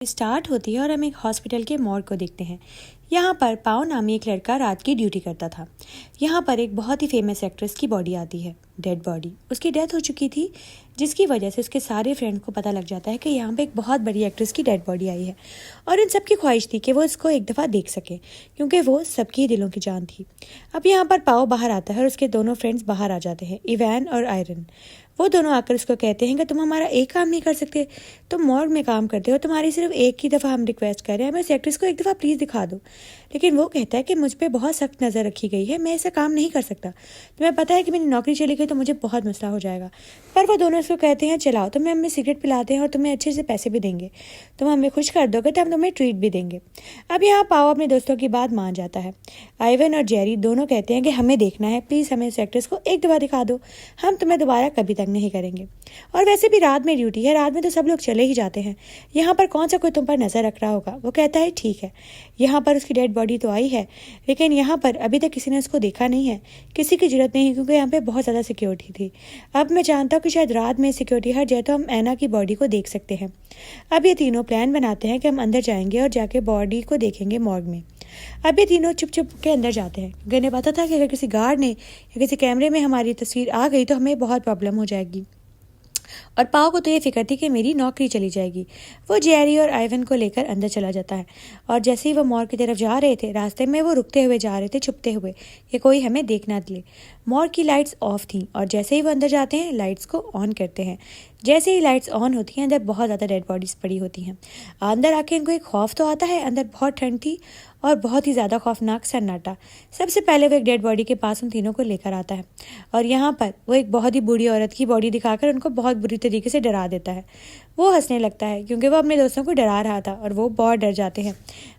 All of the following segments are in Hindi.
स्टार्ट होती है और हम एक हॉस्पिटल के मॉर्ग को देखते हैं। यहाँ पर पाओ नामी एक लड़का रात की ड्यूटी करता था। यहाँ पर एक बहुत ही फेमस एक्ट्रेस की बॉडी आती है, डेड बॉडी। उसकी डेथ हो चुकी थी, जिसकी वजह से उसके सारे फ्रेंड्स को पता लग जाता है कि यहाँ पे एक बहुत बड़ी एक्ट्रेस की डेड बॉडी आई है और इन सबकी ख्वाहिश थी कि वो इसको एक दफ़ा देख सके, क्योंकि वो सबकी दिलों की जान थी। अब यहाँ पर पाओ बाहर आता है और उसके दोनों फ्रेंड्स बाहर आ जाते हैं, इवान और आयरन। वो दोनों आकर उसको कहते हैं कि तुम हमारा एक काम नहीं कर सकते, तुम मॉर्ग में काम करते हो, तुम्हारी सिर्फ एक ही दफ़ा हम रिक्वेस्ट कर रहे हैं, हमें इस एक्ट्रेस को एक दफ़ा प्लीज़ दिखा दो। लेकिन वो कहता है कि मुझ पर बहुत सख्त नज़र रखी गई है, मैं ऐसा काम नहीं कर सकता, तुम्हें पता है कि मेरी नौकरी चली गई तो मुझे बहुत मसला हो जाएगा। पर वो दोनों इसको कहते हैं चलाओ, तुम्हें हमें सिगरेट पिलाते हैं और तुम्हें अच्छे से पैसे भी देंगे, तुम हमें खुश कर दोगे तो हम तुम्हें ट्रीट भी देंगे। अब यहाँ पाओ अपने दोस्तों की बात मान जाता है। आइवन और जेरी दोनों कहते हैं कि हमें देखना है, प्लीज़ हमें इस एक्ट्रेस को एक दफ़ा दिखा दो, हम तुम्हें दोबारा कभी तंग नहीं करेंगे। और वैसे भी रात में ड्यूटी है, रात में तो सब लोग चले ही जाते हैं, यहाँ पर कौन सा कोई तुम पर नज़र रख रहा होगा। वो कहता है ठीक है, यहाँ पर उसकी डेड बॉडी तो आई है, लेकिन यहाँ पर अभी तक किसी ने उसको देखा नहीं है, किसी की जरूरत नहीं, क्योंकि यहाँ पे बहुत ज़्यादा सिक्योरिटी थी। अब मैं जानता हूँ कि शायद रात में सिक्योरिटी हट जाए तो हम ऐना की बॉडी को देख सकते हैं। अब ये तीनों प्लान बनाते हैं कि हम अंदर जाएंगे और जाके बॉडी को देखेंगे मॉर्ग में। अब ये तीनों चुप चुप के अंदर जाते हैं, क्योंकि इन्हें पता था कि अगर किसी गार्ड ने या किसी कैमरे में हमारी तस्वीर आ गई तो हमें बहुत प्रॉब्लम हो जाएगी। और पाओ को तो ये फिक्र थी कि मेरी नौकरी चली जाएगी। वो जेरी और आइवन को लेकर अंदर चला जाता है और जैसे ही वो मॉर्ग की तरफ जा रहे थे, रास्ते में वो रुकते हुए जा रहे थे, छुपते हुए कि कोई हमें देख ना ले। मॉर्ग की लाइट्स ऑफ थी और जैसे ही वो अंदर जाते हैं लाइट्स को ऑन करते हैं। जैसे ही लाइट्स ऑन होती हैं, अंदर बहुत ज़्यादा डेड बॉडीज पड़ी होती हैं। अंदर आके इनको एक खौफ तो आता है, अंदर बहुत ठंड थी और बहुत ही ज़्यादा खौफनाक सन्नाटा। सबसे पहले वो एक डेड बॉडी के पास उन तीनों को लेकर आता है और यहाँ पर वो एक बहुत ही बूढ़ी औरत की बॉडी दिखाकर उनको बहुत बुरी तरीके से डरा देता है। वो हंसने लगता है क्योंकि वो अपने दोस्तों को डरा रहा था और वो बहुत डर जाते हैं।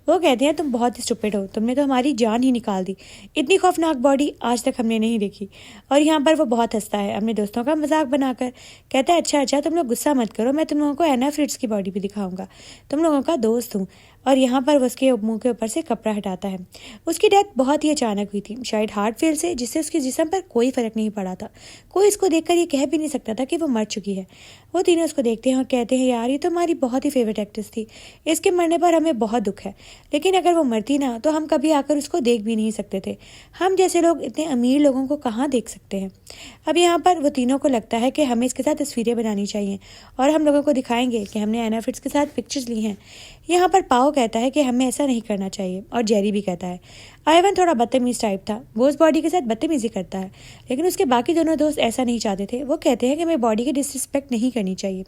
वो कहते हैं तुम बहुत स्टूपिड हो, तुमने तो हमारी जान ही निकाल दी, इतनी खौफनाक बॉडी आज तक हमने नहीं देखी। और यहाँ पर वो बहुत हंसता है अपने दोस्तों का मजाक बनाकर, कहता है अच्छा तुम लोग गुस्सा मत करो, मैं तुम लोगों को एना फ्रिट्ज की बॉडी भी दिखाऊंगा, तुम लोगों का दोस्त हूँ। और यहाँ पर वो उसके मुंह के ऊपर से कपड़ा हटाता है। उसकी डेथ बहुत ही अचानक हुई थी, शायद हार्ट फेल से, जिससे उसके जिस्म पर कोई फर्क नहीं पड़ा था। कोई इसको देखकर ये कह भी नहीं सकता था कि वो मर चुकी है। वो तीनों उसको देखते हैं और कहते हैं यार ये तो हमारी बहुत ही फेवरेट एक्ट्रेस थी, इसके मरने पर हमें बहुत दुख है, लेकिन अगर वो मरती ना तो हम कभी आकर उसको देख भी नहीं सकते थे। हम जैसे लोग इतने अमीर लोगों को कहाँ देख सकते हैं। अब यहाँ पर वो तीनों को लगता है कि हमें इसके साथ तस्वीरें बनानी चाहिए और हम लोगों को दिखाएंगे कि हमने एना फ्रिट्ज के साथ पिक्चर्स ली हैं। यहाँ पर पाओ कहता है कि हमें ऐसा नहीं करना चाहिए और जेरी भी कहता है। आइवन थोड़ा बदतमीज टाइप था, वो उस बॉडी के साथ बदतमीजी करता है, लेकिन उसके बाकी दोनों दोस्त ऐसा नहीं चाहते थे। वो कहते हैं कि हमें बॉडी की डिसरिस्पेक्ट नहीं करनी चाहिए,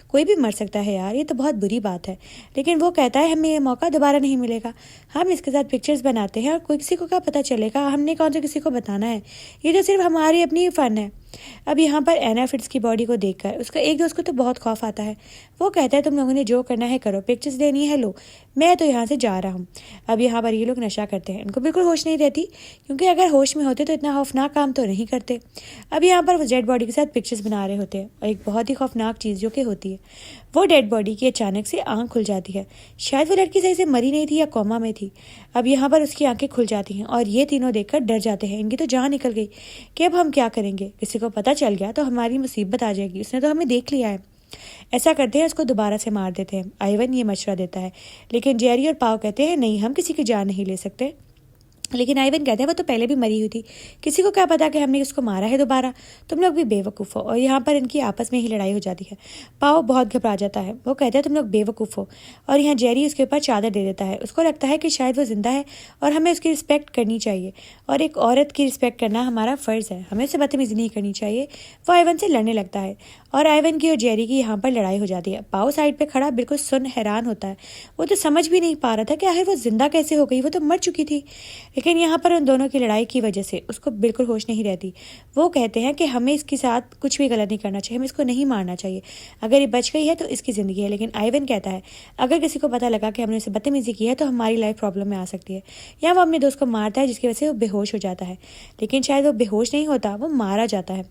कोई भी मर सकता है यार, ये तो बहुत बुरी बात है। लेकिन वो कहता है हमें ये मौका दोबारा नहीं मिलेगा, हम इसके साथ पिक्चर्स बनाते हैं और कोई किसी को क्या पता चलेगा, हमने कौन सा किसी को बताना है, ये तो सिर्फ हमारी अपनी फन है। अब यहाँ पर एना फ्रिट्ज की बॉडी को देखकर उसका एक दोस्त को तो बहुत खौफ आता है। वो कहता है तुम लोगों ने जो करना है करो, पिक्चर्स लेनी है लो, मैं तो यहाँ से जा रहा हूँ। अब यहाँ पर ये लोग नशा करते हैं, इनको बिल्कुल होश नहीं रहती, क्योंकि अगर होश में होते तो इतना खौफनाक काम तो नहीं करते। अब यहाँ पर वो डेड बॉडी के साथ पिक्चर्स बना रहे होते हैं और एक बहुत ही खौफनाक चीज़ जो कि होती है, वो डेड बॉडी की अचानक से आँख खुल जाती है। शायद वो लड़की सही से मरी नहीं थी या कोमा में थी। अब यहाँ पर उसकी आंखें खुल जाती हैं और ये तीनों देखकर डर जाते हैं, इनकी तो जान निकल गई कि अब हम क्या करेंगे, किसी को पता चल गया तो हमारी मुसीबत आ जाएगी, उसने तो हमें देख लिया है। ऐसा करते हैं उसको दोबारा से मार देते हैं। आइवन ये मशवरा देता है, लेकिन जेरी और पाव कहते हैं नहीं, हम किसी की जान नहीं ले सकते। लेकिन आइवन कहते हैं वो तो पहले भी मरी हुई थी, किसी को क्या पता कि हमने उसको मारा है दोबारा, तुम लोग भी बेवकूफ़ हो। और यहाँ पर इनकी आपस में ही लड़ाई हो जाती है। पाओ बहुत घबरा जाता है, वो कहते हैं तुम लोग बेवकूफ़ हो। और यहाँ जेरी उसके ऊपर चादर दे देता है, उसको लगता है कि शायद वो जिंदा है और हमें उसकी रिस्पेक्ट करनी चाहिए और एक औरत की रिस्पेक्ट करना हमारा फ़र्ज़ है, हमें उससे बदतमीजी नहीं करनी चाहिए। वो आइवन से लड़ने लगता है और आइवन की और जेरी की यहाँ पर लड़ाई हो जाती है। पाओ साइड पर खड़ा बिल्कुल सुन हैरान होता है, वो तो समझ भी नहीं पा रहा था कि आखिर वो जिंदा कैसे हो गई, वो तो मर चुकी थी। लेकिन यहाँ पर उन दोनों की लड़ाई की वजह से उसको बिल्कुल होश नहीं रहती। वो कहते हैं कि हमें इसके साथ कुछ भी गलत नहीं करना चाहिए, हमें इसको नहीं मारना चाहिए, अगर ये बच गई है तो इसकी ज़िंदगी है। लेकिन आइवन कहता है अगर किसी को पता लगा कि हमने उसे बदतमीजी की है तो हमारी लाइफ प्रॉब्लम में आ सकती है। या वो अपने दोस्त को मारता है जिसकी वजह से वो बेहोश हो जाता है, लेकिन शायद वो बेहोश नहीं होता, वो मारा जाता है।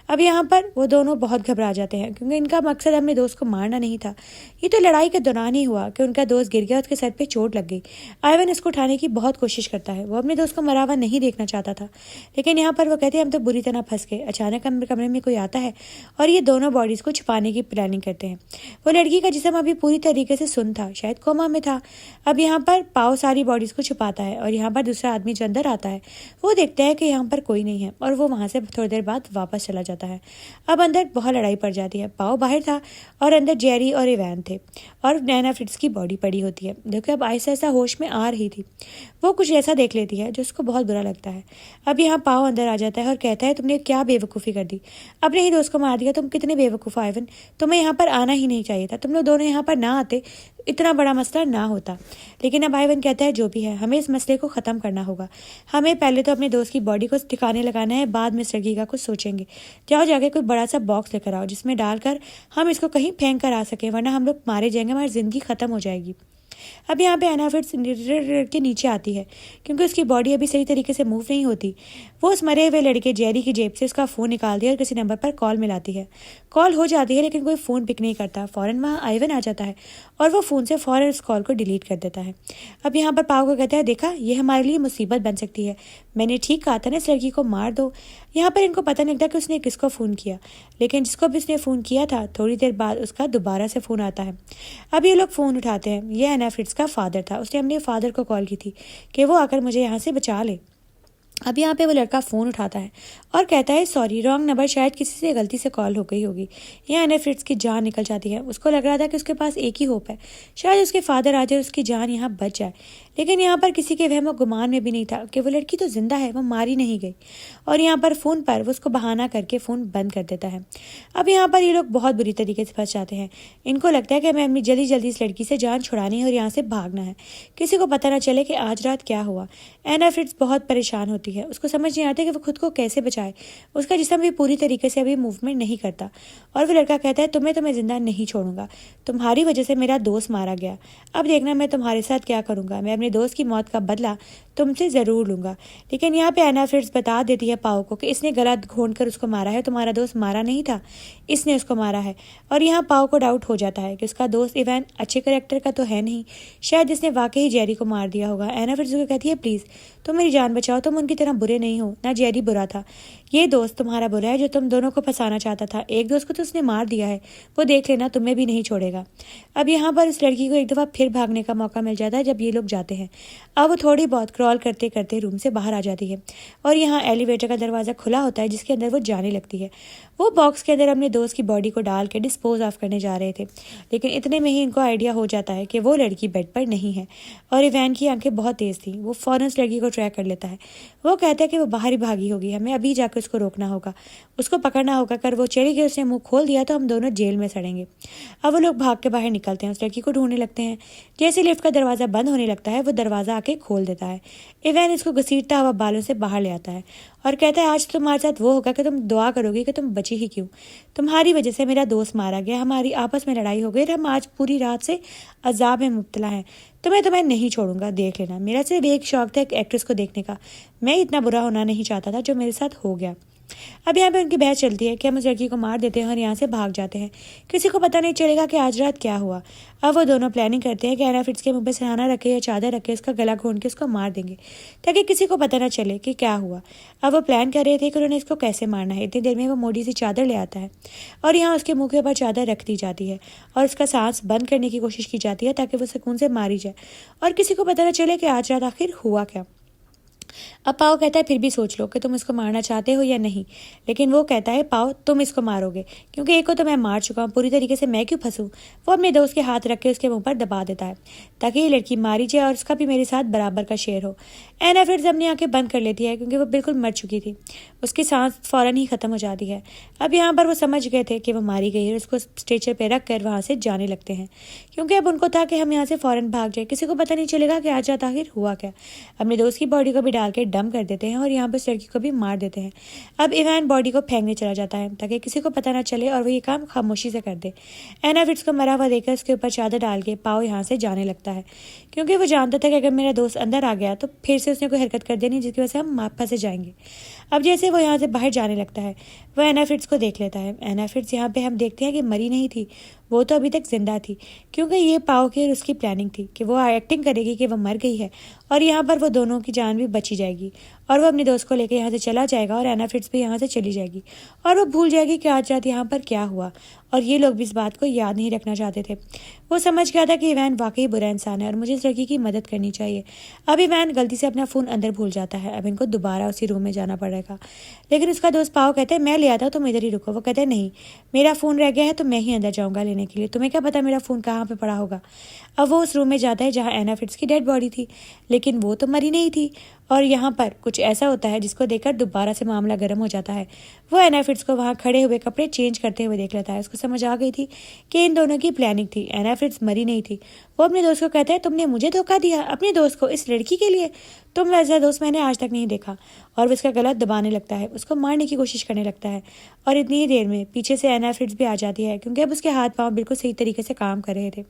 अब यहाँ पर वो दोनों बहुत घबरा जाते हैं, क्योंकि इनका मकसद अपने दोस्त को मारना नहीं था। ये तो लड़ाई के दौरान ही हुआ कि उनका दोस्त गिर गया, उसके सर पर चोट लग गई। आइवन इसको उठाने की बहुत कोशिश करता है, वो वो अपने दोस्त को मरा हुआ नहीं देखना चाहता था, लेकिन यहाँ पर वो कहते हैं हम तो बुरी तरह फंस गए। अचानक कमरे में कोई आता है और ये दोनों बॉडीज को छुपाने की प्लानिंग करते हैं। वो लड़की का जिस्म अभी पूरी तरीके से सुन्न था, शायद कोमा में था। अब यहाँ पर पाओ सारी बॉडीज को छुपाता है और यहाँ पर दूसरा आदमी जो अंदर आता है वो देखता है कि यहाँ पर कोई नहीं है और वो वहाँ से थोड़ी देर बाद वापस चला जाता है। अब अंदर बहुत लड़ाई पड़ जाती है। पाओ बाहर था और अंदर जेरी और इवान थे और नैना फ्रिट्ज की बॉडी पड़ी होती है। देखो अब ऐसा ऐसा होश में आ रही थी। वो कुछ ऐसा देख लेती है जो उसको बहुत बुरा लगता है। अब यहाँ पाओ अंदर आ जाता है और कहता है तुमने क्या बेवकूफ़ी कर दी, अपने ही दोस्त को मार दिया। तुम कितने बेवकूफ़ आइवन, तुम्हें यहाँ पर आना ही नहीं चाहिए था। तुम लोग दोनों यहाँ पर ना आते, इतना बड़ा मसला ना होता। लेकिन अब आइवन कहता है जो भी है हमें इस मसले को ख़त्म करना होगा। हमें पहले तो अपने दोस्त की बॉडी को ठिकाने लगाना है, बाद में इस लड़की का कुछ सोचेंगे। जाओ जाके कोई बड़ा सा बॉक्स लेकर आओ जिसमें डालकर हम इसको कहीं फेंक कर आ सकें, वरना हम लोग मारे जाएंगे, हमारी ज़िंदगी ख़त्म हो जाएगी। अब यहाँ पे एना फ्रिट्ज के नीचे आती है क्योंकि उसकी बॉडी अभी सही तरीके से मूव नहीं होती। वो उस मरे हुए लड़के जेरी की जेब से उसका फ़ोन निकालती है और किसी नंबर पर कॉल मिलाती है। कॉल हो जाती है लेकिन कोई फ़ोन पिक नहीं करता। फ़ौरन वहाँ आइवन आ जाता है और वो फ़ोन से फ़ौरन उस कॉल को डिलीट कर देता है। अब यहाँ पर पाओ को कहता है देखा, ये हमारे लिए मुसीबत बन सकती है। मैंने ठीक कहा था ना, इस लड़की को मार दो। यहाँ पर इनको पता नहीं लगता कि उसने किसको फ़ोन किया, लेकिन जिसको भी उसने फ़ोन किया था थोड़ी देर बाद उसका दोबारा से फ़ोन आता है। अब ये लोग फ़ोन उठाते हैं। ये एना फ्रिट्ज का फादर था। उसने अपने फादर को कॉल की थी कि वो आकर मुझे यहाँ से बचा ले। अब यहाँ पे वो लड़का फ़ोन उठाता है और कहता है सॉरी, रॉन्ग नंबर, शायद किसी से गलती से कॉल हो गई होगी। यहाँ एना फ्रिट्ज की जान निकल जाती है। उसको लग रहा था कि उसके पास एक ही होप है, शायद उसके फादर आ जाए, उसकी जान यहाँ बच जाए। लेकिन यहाँ पर किसी के वहम गुमान में भी नहीं था कि वो लड़की तो जिंदा है, वो मारी नहीं गई। और यहाँ पर फ़ोन पर वो उसको बहाना करके फ़ोन बंद कर देता है। अब यहाँ पर ये लोग बहुत बुरी तरीके से फंस जाते हैं। इनको लगता है कि हमें अपनी जल्दी जल्दी इस लड़की से जान छुड़ानी है और यहाँ से भागना है, किसी को पता ना चले कि आज रात क्या हुआ। एना फ्रिट्ज बहुत परेशान होती है। उसको समझ नहीं आता कि वो खुद को कैसे बचाए। उसका जिस्म भी पूरी तरीके से अभी मूवमेंट नहीं करता और वो लड़का कहता है तुम्हें तो मैं जिंदा नहीं छोड़ूंगा, तुम्हारी वजह से मेरा दोस्त मारा गया। अब देखना मैं तुम्हारे साथ क्या करूंगा, मैं अपने दोस्त की मौत का बदला तुमसे ज़रूर लूंगा। लेकिन यहाँ पे एना फ्रिट्ज बता देती है पाओ को कि इसने गला घोंट कर उसको मारा है, तुम्हारा दोस्त मारा नहीं था, इसने उसको मारा है। और यहाँ पाओ को डाउट हो जाता है कि उसका दोस्त इवान अच्छे करेक्टर का तो है नहीं, शायद इसने वाकई जेरी को मार दिया होगा। एना फ्रिट्ज को कहती है प्लीज़ तुम मेरी जान बचाओ, तुम उनकी तरह बुरे नहीं हो, ना जेरी बुरा था, ये दोस्त तुम्हारा बुरा है जो तुम दोनों को फंसाना चाहता था। एक दोस्त को तो उसने मार दिया है, वो देख लेना, तुम्हें भी नहीं छोड़ेगा। अब यहाँ पर इस लड़की को एक दफ़ा फिर भागने का मौका मिल जाता है जब ये लोग जाते हैं। अब वो थोड़ी बहुत क्रॉल करते करते रूम से बाहर आ जाती है और यहाँ एलिवेटर का दरवाज़ा खुला होता है जिसके अंदर वो जाने लगती है। वो बॉक्स के अंदर अपने दोस्त की बॉडी को डाल के डिस्पोज ऑफ करने जा रहे थे, लेकिन इतने में ही इनको आइडिया हो जाता है कि वो लड़की बेड पर नहीं है और इवान की आंखें बहुत तेज़ थी। वो फ़ौरन उस लड़की को ट्रैक कर लेता है। वो कहता है कि वो बाहर ही भागी होगी, हमें अभी जाकर उसको रोकना होगा, उसको पकड़ना होगा। कर वो चली गई, उसने मुंह खोल दिया तो हम दोनों जेल में सड़ेंगे। अब वो लोग भाग के बाहर निकलते हैं, उस लड़की को ढूंढने लगते हैं। जैसे लिफ्ट का दरवाज़ा बंद होने लगता है वो दरवाज़ा आके खोल देता है। इवान इसको घसीटता हुआ बालों से बाहर ले आता है और कहता है आज तुम्हारे साथ वो होगा कि तुम दुआ करोगी कि तुम बची ही क्यों। तुम्हारी वजह से मेरा दोस्त मारा गया, हमारी आपस में लड़ाई हो गई और हम आज पूरी रात से अजाब में मुब्तला हैं। तुम्हें नहीं छोड़ूंगा, देख लेना। मेरा सिर्फ एक शौक था एक एक्ट्रेस को देखने का, मैं इतना बुरा होना नहीं चाहता था जो मेरे साथ हो गया। अब यहाँ पे उनकी बहस चलती है कि हम उस लड़की को मार देते हैं और यहाँ से भाग जाते हैं, किसी को पता नहीं चलेगा कि आज रात क्या हुआ। अब वो दोनों प्लानिंग करते हैं कि एना फ्रिट्ज के मुंह पे सिरहाना रखे या चादर रखे, उसका गला घोंट के उसको मार देंगे ताकि किसी को पता ना चले कि क्या हुआ। अब वो प्लान कर रहे थे कि उन्होंने इसको कैसे मारना है। इतनी देर में वो मोटी सी चादर ले आता है और यहाँ उसके मुँह के ऊपर चादर रख दी जाती है और उसका सांस बंद करने की कोशिश की जाती है ताकि वो सुकून से मारी जाए और किसी को पता ना चले कि आज रात आखिर हुआ क्या। अब पाओ कहता है फिर भी सोच लो कि तुम इसको मारना चाहते हो या नहीं, लेकिन वो कहता है पाओ तुम इसको मारोगे क्योंकि एक को तो मैं मार चुका हूँ, पूरी तरीके से मैं क्यों फंसूँ। वो अपने दोस्त के हाथ रख के उसके मुंह पर दबा देता है ताकि ये लड़की मारी जाए और उसका भी मेरे साथ बराबर का शेयर हो। एना फिर अपनी आंखें बंद कर लेती है क्योंकि वो बिल्कुल मर चुकी थी, उसकी सांस फ़ौरन ही ख़त्म हो जाती है। अब यहाँ पर वो समझ गए थे कि वो मारी गई है, उसको स्ट्रेचर पर रख कर वहाँ से जाने लगते हैं क्योंकि अब उनको था कि हम यहाँ से फ़ौरन भाग जाए, किसी को पता नहीं चलेगा कि आज रात आखिर हुआ क्या। अपने दोस्त की बॉडी को भी डाल के डंप कर देते हैं और यहाँ पर उस लड़की को भी मार देते हैं। अब इवान बॉडी को फेंकने चला जाता है ताकि किसी को पता ना चले और वो ये काम खामोशी से कर दे। एना फिट्ज को मरा हुआ देखकर उसके ऊपर चादर डाल के पाओ यहाँ से जाने लगता है क्योंकि वो जानता था कि अगर मेरा दोस्त अंदर आ गया तो फिर से उसने कोई हरकत कर देनी जिसकी वजह से हम फंसे जाएंगे। अब जैसे वो यहाँ से बाहर जाने लगता है वो एना फिट्ज को देख लेता है। एना फिट्ज यहाँ पे हम देखते हैं कि मरी नहीं थी, वो तो अभी तक जिंदा थी, क्योंकि ये पाओ की और उसकी प्लानिंग थी कि वो एक्टिंग करेगी कि वो मर गई है और यहाँ पर वो दोनों की जान भी बची जाएगी और वो अपने दोस्त को लेकर यहाँ से चला जाएगा और एना फ्रिट्ज भी यहाँ से चली जाएगी और वो भूल जाएगी कि आज रात यहाँ पर क्या हुआ। और ये लोग भी इस बात को याद नहीं रखना चाहते थे। वो समझ गया था कि इवैन वाकई बुरा इंसान है और मुझे इस लड़की की मदद करनी चाहिए। अब इवैन गलती से अपना फ़ोन अंदर भूल जाता है। अब इनको दोबारा उसी रूम में जाना पड़ेगा, लेकिन उसका दोस्त पाओ कहते हैं मैं ले आता हूँ, तुम इधर ही रुको। वो कहते हैं नहीं, मेरा फ़ोन रह गया है तो मैं ही अंदर जाऊँगा लेने के लिए, तुम्हें क्या पता मेरा फ़ोन कहाँ पर पड़ा होगा। अब वो उस रूम में जाता है जहाँ एना फ्रिट्ज की डेड बॉडी थी, लेकिन वो तो मरी नहीं थी। और यहाँ पर कुछ ऐसा होता है जिसको देखकर दोबारा से मामला गर्म हो जाता है। वो एना फ्रिट्ज को वहाँ खड़े हुए कपड़े चेंज करते हुए देख लेता है। उसको समझ आ गई थी कि इन दोनों की प्लानिंग थी, एना फ्रिट्ज मरी नहीं थी। वो अपने दोस्त को कहता है तुमने मुझे धोखा दिया, अपने दोस्त को, इस लड़की के लिए, तुम वैसा दोस्त मैंने आज तक नहीं देखा। और वो उसका गला दबाने लगता है, उसको मारने की कोशिश करने लगता है। और इतनी ही देर में पीछे से एना फ्रिट्ज भी आ जाती है, क्योंकि अब उसके हाथ पाँव बिल्कुल सही तरीके से काम कर रहे थे।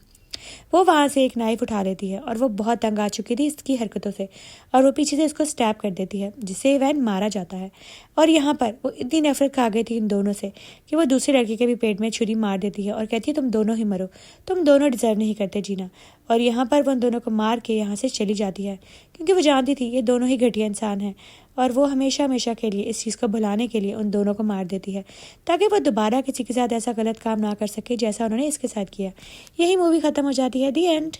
वो वहाँ से एक नाइफ उठा लेती है और वो बहुत तंग आ चुकी थी इसकी हरकतों से, और वो पीछे से इसको स्टैब कर देती है, जिससे इवैन मारा जाता है। और यहाँ पर वो इतनी नफरत खा गई थी इन दोनों से कि वो दूसरे लड़के के भी पेट में छुरी मार देती है और कहती है तुम दोनों ही मरो, तुम दोनों डिजर्व नहीं करते जीना। और यहाँ पर वो उन दोनों को मार के यहाँ से चली जाती है, क्योंकि वो जानती थी ये दोनों ही घटिया इंसान हैं। और वो हमेशा हमेशा के लिए इस चीज़ को भुलाने के लिए उन दोनों को मार देती है, ताकि वो दोबारा किसी के साथ ऐसा गलत काम ना कर सके जैसा उन्होंने इसके साथ किया। यही मूवी ख़त्म हो जाती है, दी एंड।